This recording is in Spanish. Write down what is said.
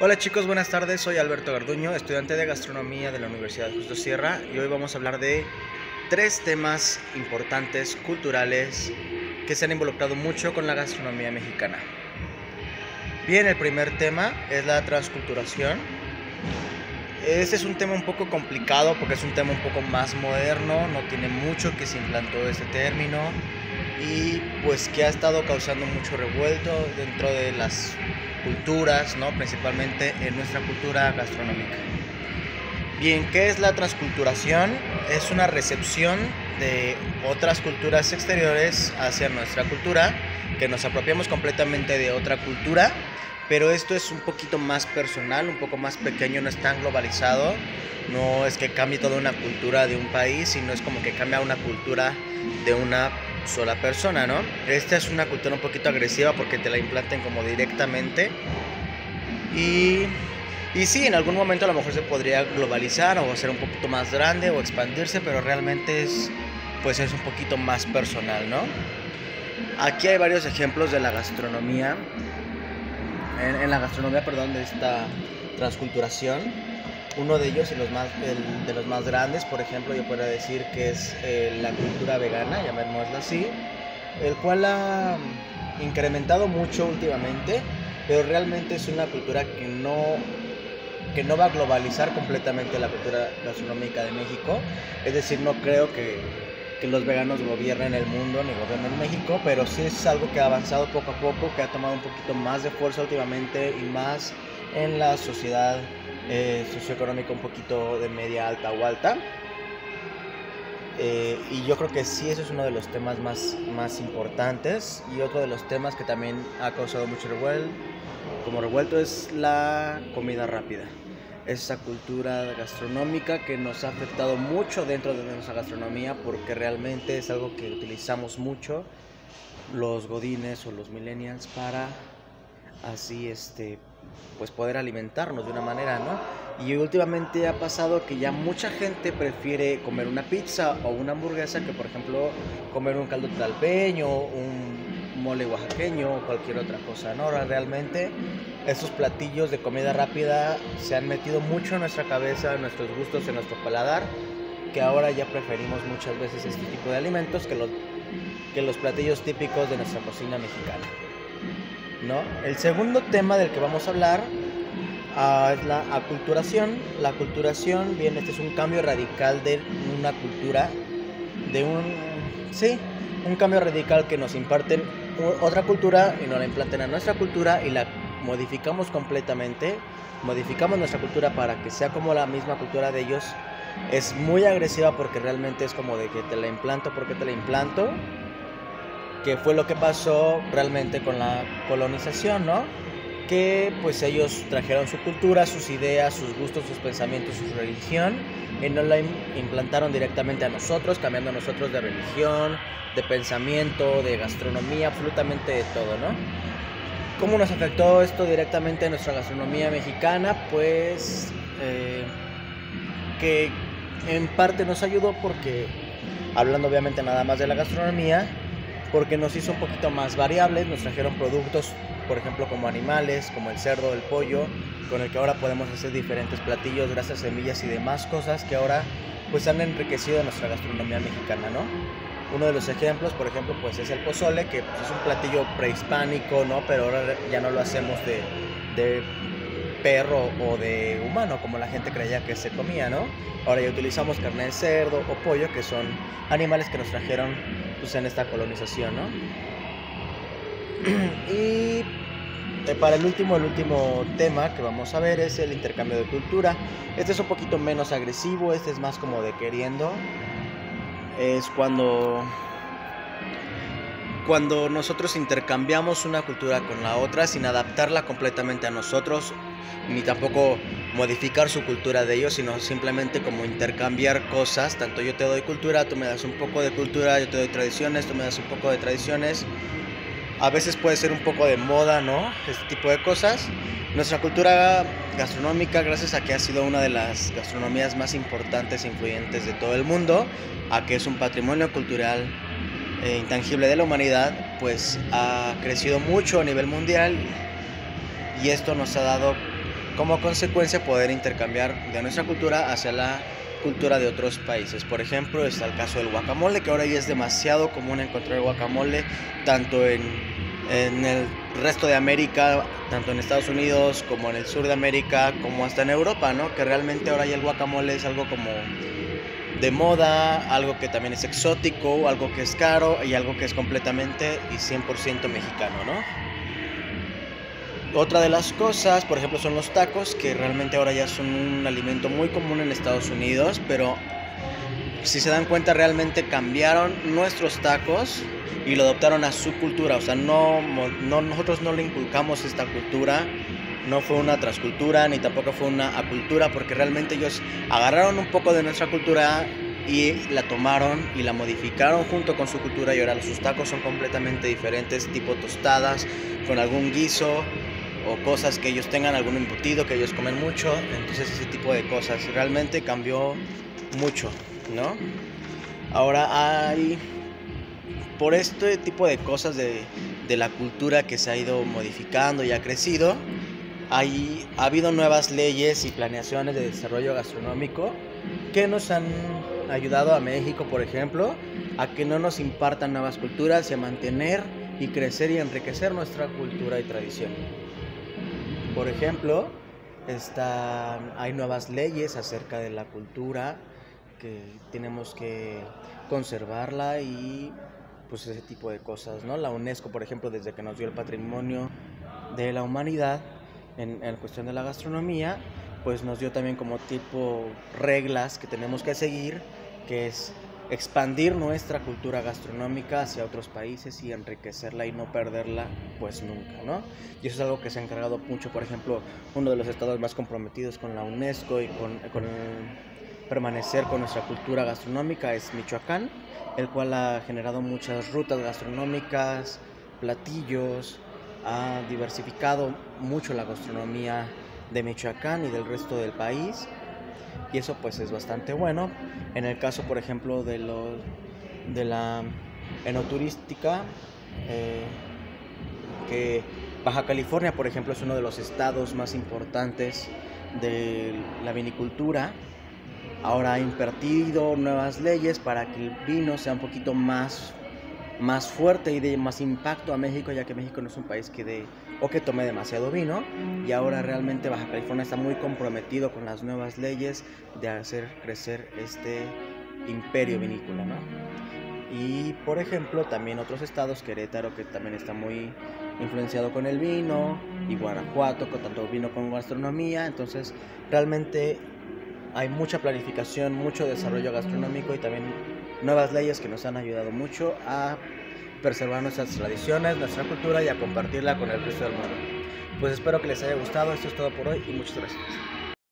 Hola chicos, buenas tardes, soy Alberto Garduño, estudiante de gastronomía de la Universidad Justo Sierra y hoy vamos a hablar de tres temas importantes, culturales, que se han involucrado mucho con la gastronomía mexicana. Bien, el primer tema es la transculturación. Este es un tema un poco complicado porque es un tema un poco más moderno, no tiene mucho que se implantó este término y pues que ha estado causando mucho revuelto dentro de las culturas, ¿no? Principalmente en nuestra cultura gastronómica. Bien, ¿qué es la transculturación? Es una recepción de otras culturas exteriores hacia nuestra cultura, que nos apropiamos completamente de otra cultura, pero esto es un poquito más personal, un poco más pequeño, no es tan globalizado, no es que cambie toda una cultura de un país, sino es como que cambia una cultura de una sola persona, ¿no? Esta es una cultura un poquito agresiva porque te la implanten como directamente y sí, en algún momento a lo mejor se podría globalizar o ser un poquito más grande o expandirse, pero realmente pues es un poquito más personal, ¿no? Aquí hay varios ejemplos de la gastronomía, en la gastronomía, perdón, de esta transculturación. Uno de ellos, de los más grandes, por ejemplo, yo podría decir que es la cultura vegana, llamémosla así, el cual ha incrementado mucho últimamente, pero realmente es una cultura que no va a globalizar completamente la cultura gastronómica de México. Es decir, no creo que los veganos gobiernen el mundo ni gobiernen México, pero sí es algo que ha avanzado poco a poco, que ha tomado un poquito más de fuerza últimamente y más en la sociedad socioeconómica un poquito de media alta o alta. Y yo creo que sí, eso es uno de los temas más importantes. Y otro de los temas que también ha causado mucho revuelto es la comida rápida. Esa cultura gastronómica que nos ha afectado mucho dentro de nuestra gastronomía, porque realmente es algo que utilizamos mucho los godines o los millennials para así pues poder alimentarnos de una manera, ¿no? Y últimamente ha pasado que ya mucha gente prefiere comer una pizza o una hamburguesa que, por ejemplo, comer un caldo tlalpeño, un mole oaxaqueño o cualquier otra cosa, ¿no? Ahora realmente estos platillos de comida rápida se han metido mucho en nuestra cabeza, en nuestros gustos, en nuestro paladar, que ahora ya preferimos muchas veces este tipo de alimentos que los platillos típicos de nuestra cocina mexicana, ¿no? El segundo tema del que vamos a hablar es la aculturación. La aculturación, bien, este es un cambio radical de una cultura, un cambio radical que nos imparten otra cultura y nos la implanten a nuestra cultura y la modificamos completamente, modificamos nuestra cultura para que sea como la misma cultura de ellos. Es muy agresiva porque realmente es como de que te la implanto porque te la implanto, que fue lo que pasó realmente con la colonización, ¿no? Que pues ellos trajeron su cultura, sus ideas, sus gustos, sus pensamientos, su religión y nos la implantaron directamente a nosotros, cambiando a nosotros de religión, de pensamiento, de gastronomía, absolutamente de todo, ¿no? ¿Cómo nos afectó esto directamente a nuestra gastronomía mexicana? Pues que en parte nos ayudó porque, hablando obviamente nada más de la gastronomía, porque nos hizo un poquito más variables, nos trajeron productos, por ejemplo, como animales, como el cerdo, el pollo, con el que ahora podemos hacer diferentes platillos, grasas, semillas y demás cosas que ahora pues han enriquecido nuestra gastronomía mexicana, ¿no? Uno de los ejemplos, por ejemplo, pues es el pozole, que pues, es un platillo prehispánico, ¿no? Pero ahora ya no lo hacemos de perro o de humano, como la gente creía que se comía, ¿no? Ahora ya utilizamos carne de cerdo o pollo, que son animales que nos trajeron pues, en esta colonización, ¿no? Y para el último tema que vamos a ver es el intercambio de cultura. Este es un poquito menos agresivo, este es más como de queriendo. Es cuando nosotros intercambiamos una cultura con la otra sin adaptarla completamente a nosotros, ni tampoco modificar su cultura de ellos, sino simplemente como intercambiar cosas. Tanto yo te doy cultura, tú me das un poco de cultura, yo te doy tradiciones, tú me das un poco de tradiciones. A veces puede ser un poco de moda, ¿no? Este tipo de cosas. Nuestra cultura gastronómica, gracias a que ha sido una de las gastronomías más importantes e influyentes de todo el mundo, a que es un patrimonio cultural intangible de la humanidad, pues ha crecido mucho a nivel mundial y esto nos ha dado como consecuencia poder intercambiar de nuestra cultura hacia la cultura de otros países. Por ejemplo, está el caso del guacamole, que ahora ya es demasiado común encontrar guacamole tanto en el resto de América, tanto en Estados Unidos como en el sur de América, como hasta en Europa, ¿no? Que realmente ahora ya el guacamole es algo como de moda, algo que también es exótico, algo que es caro y algo que es completamente y 100% mexicano, ¿no? Otra de las cosas, por ejemplo, son los tacos, que realmente ahora ya son un alimento muy común en Estados Unidos, pero si se dan cuenta realmente cambiaron nuestros tacos y lo adoptaron a su cultura. O sea, nosotros no le inculcamos esta cultura, no fue una transcultura ni tampoco fue una acultura, porque realmente ellos agarraron un poco de nuestra cultura y la tomaron y la modificaron junto con su cultura, y ahora sus tacos son completamente diferentes, tipo tostadas con algún guiso o cosas que ellos tengan, algún embutido que ellos comen mucho. Entonces ese tipo de cosas realmente cambió mucho, ¿no? Ahora hay, por este tipo de cosas de la cultura que se ha ido modificando y ha crecido, ha habido nuevas leyes y planeaciones de desarrollo gastronómico que nos han ayudado a México, por ejemplo, a que no nos impartan nuevas culturas y a mantener y crecer y enriquecer nuestra cultura y tradición. Por ejemplo, hay nuevas leyes acerca de la cultura, que tenemos que conservarla y pues ese tipo de cosas, ¿no? La UNESCO, por ejemplo, desde que nos dio el patrimonio de la humanidad en cuestión de la gastronomía, pues nos dio también como tipo reglas que tenemos que seguir, que es expandir nuestra cultura gastronómica hacia otros países y enriquecerla y no perderla pues nunca, ¿no? Y eso es algo que se ha encargado mucho, por ejemplo, uno de los estados más comprometidos con la UNESCO y con permanecer con nuestra cultura gastronómica es Michoacán, el cual ha generado muchas rutas gastronómicas, platillos, ha diversificado mucho la gastronomía de Michoacán y del resto del país, y eso pues es bastante bueno. En el caso, por ejemplo, de la enoturística, que Baja California, por ejemplo, es uno de los estados más importantes de la vinicultura. Ahora ha impartido nuevas leyes para que el vino sea un poquito más fuerte y de más impacto a México, ya que México no es un país que tome demasiado vino, y ahora realmente Baja California está muy comprometido con las nuevas leyes de hacer crecer este imperio vinícola, ¿no? Y por ejemplo también otros estados, Querétaro, que también está muy influenciado con el vino, y Guanajuato con tanto vino como gastronomía. Entonces realmente hay mucha planificación, mucho desarrollo gastronómico y también nuevas leyes que nos han ayudado mucho a preservar nuestras tradiciones, nuestra cultura y a compartirla con el resto del mundo. Pues espero que les haya gustado. Esto es todo por hoy y muchas gracias.